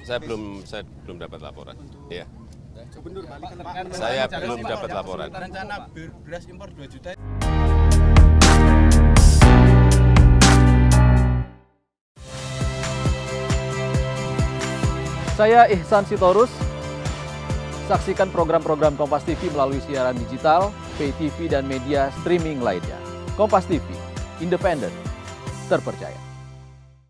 Saya belum dapat laporan. Ya. Gubernur Bali Saya belum dapat laporan. Rencana beras impor 2 juta. Saya Ihsan Sitorus. Saksikan program-program Kompas TV melalui siaran digital, pay TV, dan media streaming lainnya. Kompas TV, independen, terpercaya.